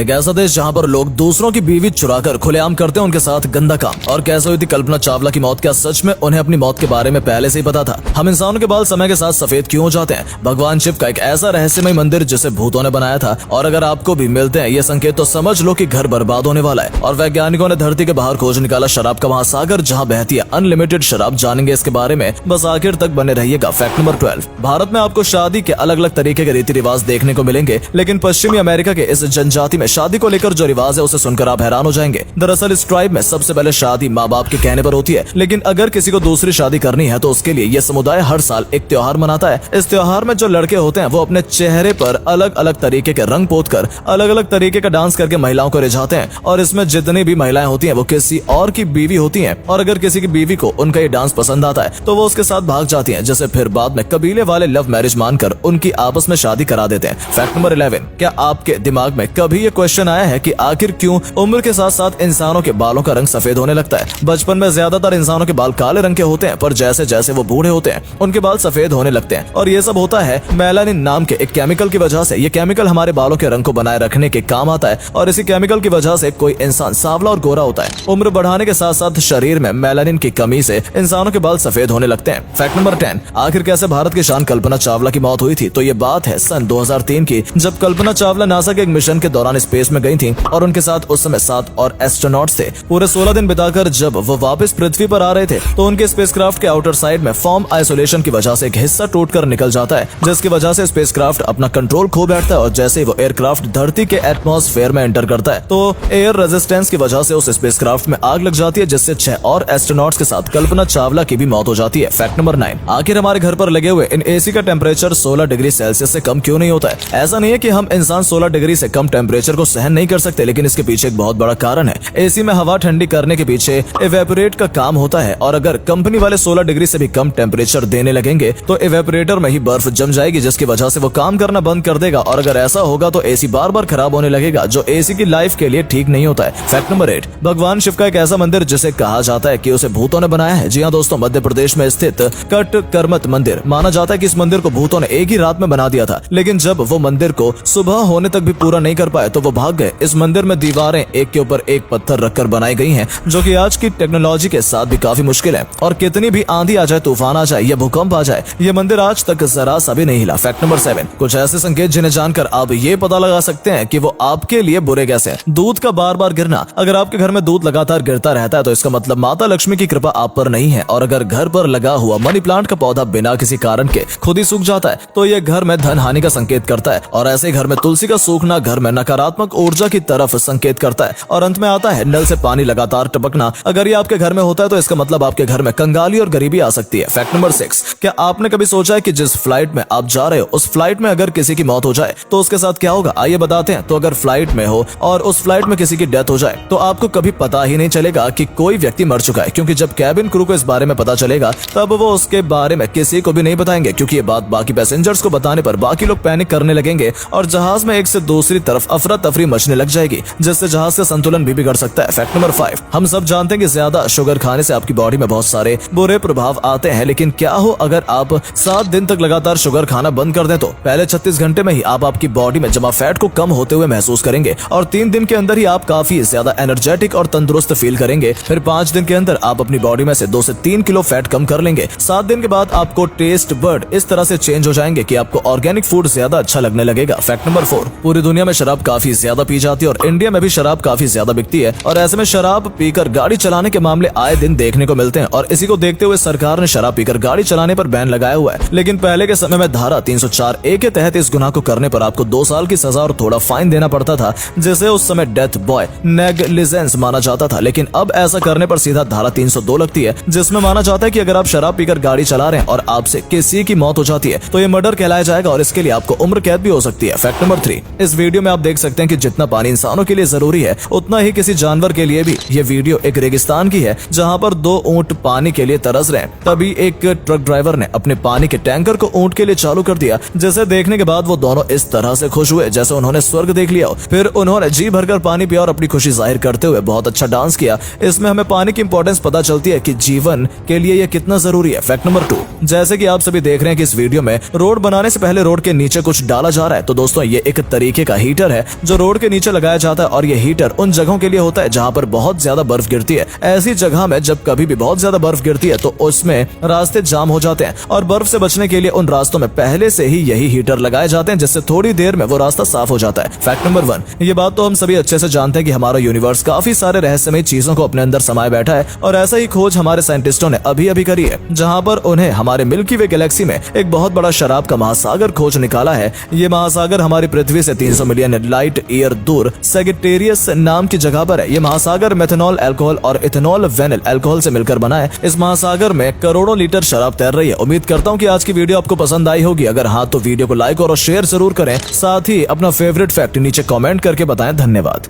एक ऐसा देश जहां पर लोग दूसरों की बीवी चुराकर खुलेआम करते हैं उनके साथ गंदा काम। और कैसे हुई थी कल्पना चावला की मौत? क्या सच में उन्हें अपनी मौत के बारे में पहले से ही पता था? हम इंसानों के बाल समय के साथ सफेद क्यों हो जाते हैं? भगवान शिव का एक ऐसा रहस्यमय मंदिर जिसे भूतों ने बनाया था, और अगर आपको भी मिलते हैं ये संकेत तो समझ लो कि घर बर्बाद होने वाला है। और वैज्ञानिकों ने धरती के बाहर खोज निकाला शराब का महासागर जहाँ बहती है अनलिमिटेड शराब। जानेंगे इसके बारे में, बस आखिर तक बने रहिएगा। Fact number 12। भारत में आपको शादी के अलग अलग तरीके के रीति रिवाज देखने को मिलेंगे, लेकिन पश्चिमी अमेरिका के इस जनजाति में शादी को लेकर जो रिवाज है उसे सुनकर आप हैरान हो जाएंगे। दरअसल इस ट्राइब में सबसे पहले शादी माँ बाप के कहने पर होती है, लेकिन अगर किसी को दूसरी शादी करनी है तो उसके लिए यह समुदाय हर साल एक त्योहार मनाता है। इस त्योहार में जो लड़के होते हैं वो अपने चेहरे पर अलग अलग तरीके के रंग पोत कर अलग अलग तरीके का डांस करके महिलाओं को रिझाते हैं। और इसमें जितनी भी महिलाएं होती हैं वो किसी और की बीवी होती हैं, और अगर किसी की बीवी को उनका ये डांस पसंद आता है तो वो उसके साथ भाग जाती हैं, जिसे फिर बाद में कबीले वाले लव मैरिज मानकर उनकी आपस में शादी करा देते हैं। Fact number 11। क्या आपके दिमाग में कभी ये क्वेश्चन आया है कि आखिर क्यों उम्र के साथ साथ इंसानों के बालों का रंग सफेद होने लगता है? बचपन में ज्यादातर इंसानों के बाल काले रंग के होते हैं, पर जैसे जैसे वो बूढ़े होते हैं उनके बाल सफेद होने लगते हैं, और ये सब होता है मेलानिन नाम के एक केमिकल की वजह से। ये केमिकल हमारे बालों के रंग को बनाए रखने के काम आता है, और इसी केमिकल की वजह से कोई इंसान सांवला और गोरा होता है। उम्र बढ़ाने के साथ साथ शरीर में मेलानिन की कमी से इंसानों के बाल सफेद होने लगते हैं। Fact number 10। आखिर कैसे भारत की शान कल्पना चावला की मौत हुई थी? तो ये बात है सन 2003 की, जब कल्पना चावला नासा के एक मिशन के दौरान स्पेस में गई थी, और उनके साथ उस समय 7 और एस्ट्रोनॉट्स थे। पूरे 16 दिन बिताकर जब वो वापस पृथ्वी पर आ रहे थे तो उनके स्पेसक्राफ्ट के आउटर साइड में फॉर्म आइसोलेशन की वजह से एक हिस्सा टूटकर निकल जाता है, जिसकी वजह से स्पेसक्राफ्ट अपना कंट्रोल खो बैठता है। और जैसे ही वो एयरक्राफ्ट धरती के एटमॉस्फेयर में एंटर करता है तो एयर रेजिस्टेंस की वजह से उस स्पेसक्राफ्ट में आग लग जाती है, जिससे 6 और एस्ट्रोनॉट्स के साथ कल्पना चावला की भी मौत हो जाती है। Fact number 9। आखिर हमारे घर पर लगे हुए इन एसी का टेम्परेचर 16 डिग्री सेल्सियस से कम क्यों नहीं होता है? ऐसा नहीं है कि हम इंसान 16 डिग्री से कम टेम्परेचर को सहन नहीं कर सकते, लेकिन इसके पीछे एक बहुत बड़ा कारण है। एसी में हवा ठंडी करने के पीछे इवेपोरेट का काम होता है, और अगर कंपनी वाले 16 डिग्री से भी कम टेम्परेचर देने लगेंगे तो इवेपोरेटर में ही बर्फ जम जाएगी, जिसकी वजह से वो काम करना बंद कर देगा, और अगर ऐसा होगा तो एसी बार बार खराब होने लगेगा, जो एसी की लाइफ के लिए ठीक नहीं होता है। Fact number 8। भगवान शिव का एक ऐसा मंदिर जिसे कहा जाता है कि उसे भूतों ने बनाया है। जी हाँ दोस्तों, मध्य प्रदेश में स्थित कट करमत मंदिर। माना जाता है कि इस मंदिर को भूतों ने एक ही रात में बना दिया था, लेकिन जब वो मंदिर को सुबह होने तक भी पूरा नहीं कर पाए तो वो भाग गए। इस मंदिर में दीवारें एक के ऊपर एक पत्थर रखकर बनाई गई हैं, जो कि आज की टेक्नोलॉजी के साथ भी काफी मुश्किल है, और कितनी भी आंधी आ जाए, तूफान आ जाए या भूकंप आ जाए, ये मंदिर आज तक जरा सा भी नहीं हिला। Fact number 7। कुछ ऐसे संकेत जिन्हें जानकर आप ये पता लगा सकते हैं कि वो आपके लिए बुरे कैसे हैं। दूध का बार बार गिरना। अगर आपके घर में दूध लगातार गिरता रहता है तो इसका मतलब माता लक्ष्मी की कृपा आप पर नहीं है। और अगर घर पर लगा हुआ मनी प्लांट का पौधा बिना किसी कारण के खुद ही सूख जाता है तो यह घर में धन हानि का संकेत करता है। और ऐसे घर में तुलसी का सूखना घर में नकारात्मक ऊर्जा की तरफ संकेत करता है। और अंत में आता है नल से पानी लगातार टपकना। अगर ये आपके घर में होता है तो इसका मतलब आपके घर में कंगाली और गरीबी आ सकती है। Fact number 6। क्या आपने कभी सोचा है कि जिस फ्लाइट में आप जा रहे हो उस फ्लाइट में अगर किसी की मौत हो जाए तो उसके साथ क्या होगा? आइए बताते हैं। तो अगर फ्लाइट में हो और उस फ्लाइट में किसी की डेथ हो जाए तो आपको कभी पता ही नहीं चलेगा कि कोई व्यक्ति मर चुका है, क्योंकि जब कैबिन क्रू को इस बारे में पता चलेगा तब वो उसके बारे में किसी को भी नहीं बताएंगे, क्योंकि ये बात बाकी पैसेंजर्स को बताने पर बाकी लोग पैनिक करने लगेंगे और जहाज में एक से दूसरी तरफ अफरा तफरी मचने लग जाएगी, जिससे जहाज का संतुलन भी बिगड़ सकता है। Fact number 5। हम सब जानते हैं कि ज्यादा शुगर खाने से आपकी बॉडी में बहुत सारे बुरे प्रभाव आते हैं, लेकिन क्या हो अगर आप 7 दिन तक लगातार शुगर खाना बंद कर दें? तो पहले 36 घंटे में ही आप आपकी बॉडी में जमा फैट को कम होते हुए महसूस करेंगे, और 3 दिन के अंदर ही आप काफी ज्यादा एनर्जेटिक और तंदुरुस्त फील करेंगे। फिर 5 दिन के अंदर आप अपनी बॉडी में से 2 से 3 किलो फैट कम कर लेंगे। 7 दिन के बाद आपको टेस्ट बर्ड इस तरह से चेंज हो जाएंगे कि आपको ऑर्गेनिक फूड ज्यादा अच्छा लगने लगेगा। Fact number 4। पूरी दुनिया में शराब काफी ज्यादा पी जाती है और इंडिया में भी शराब काफी ज्यादा बिकती है, और ऐसे में शराब पीकर गाड़ी चलाने के मामले आए दिन देखने को मिलते हैं। और इसी को देखते हुए सरकार ने शराब पीकर गाड़ी चलाने पर बैन लगाया हुआ है। लेकिन पहले के समय में धारा 304A के तहत इस गुनाह को करने पर आपको 2 साल की सजा और थोड़ा फाइन देना पड़ता था, जिसे उस समय डेथ बॉय नेग्लिजेंस माना जाता था। लेकिन अब ऐसा करने पर सीधा धारा 302 लगती है, जिसमें माना जाता है कि अगर आप शराब पीकर गाड़ी चला रहे हैं और आपसे किसी की मौत हो जाती है तो ये मर्डर कहलाया जाएगा, और इसके लिए आपको उम्र कैद भी हो सकती है। Fact number 3। इस वीडियो में आप देख सकते हैं कि जितना पानी इंसानों के लिए जरूरी है उतना ही किसी जानवर के लिए भी। ये वीडियो एक रेगिस्तान की है जहाँ पर 2 ऊंट पानी के लिए तरस रहे हैं। तभी एक ट्रक ड्राइवर ने अपने पानी के टैंकर को ऊंट के लिए चालू कर दिया, जिसे देखने के बाद वो दोनों इस तरह से खुश हुए जैसे उन्होंने स्वर्ग देख लिया। फिर उन्होंने जी भरकर पानी पिया और अपनी खुशी जाहिर करते हुए बहुत अच्छा डांस किया। इसमें हमें पानी की इंपॉर्टेंस पता चलती है कि जीवन के लिए ये कितना जरूरी है। Fact number 2। जैसे कि आप सभी देख रहे हैं कि इस वीडियो में रोड बनाने से पहले रोड के नीचे कुछ डाला जा रहा है, तो दोस्तों ये एक तरीके का हीटर है जो रोड के नीचे लगाया जाता है और ये हीटर उन जगहों के लिए होता है जहाँ पर बहुत ज्यादा बर्फ गिरती है। ऐसी जगह में जब कभी भी बहुत ज्यादा बर्फ गिरती है तो उसमें रास्ते जाम हो जाते हैं और बर्फ से बचने के लिए उन रास्तों में पहले से ही यही हीटर लगाए जाते हैं, जिससे थोड़ी देर में वो रास्ता साफ हो जाता है। फैक्ट नंबर 1, ये बात तो हम सभी अच्छे से जानते हैं कि हमारा यूनिवर्स काफी सारे रहस्यमय चीजों को अपने अंदर समाये बैठा है और ऐसा ही खोज हमारे साइंटिस्टों ने अभी करी है, जहाँ पर उन्हें हमारे मिल्की वे गैलेक्सी में एक बहुत बड़ा शराब का महासागर खोज निकाला है। ये महासागर हमारी पृथ्वी से 300 मिलियन लाइट ईयर दूर सेगिटेरियस नाम की जगह पर है। ये महासागर मेथनॉल अल्कोहल और इथेनॉल वेनिल अल्कोहल से मिलकर बना है। इस महासागर में करोड़ों लीटर शराब तैर रही है। उम्मीद करता हूँ कि आज की वीडियो आपको पसंद आई होगी। अगर हाँ तो वीडियो को लाइक और शेयर जरूर करें, साथ ही अपना फेवरेट फैक्ट नीचे कमेंट करके बताएं। धन्यवाद।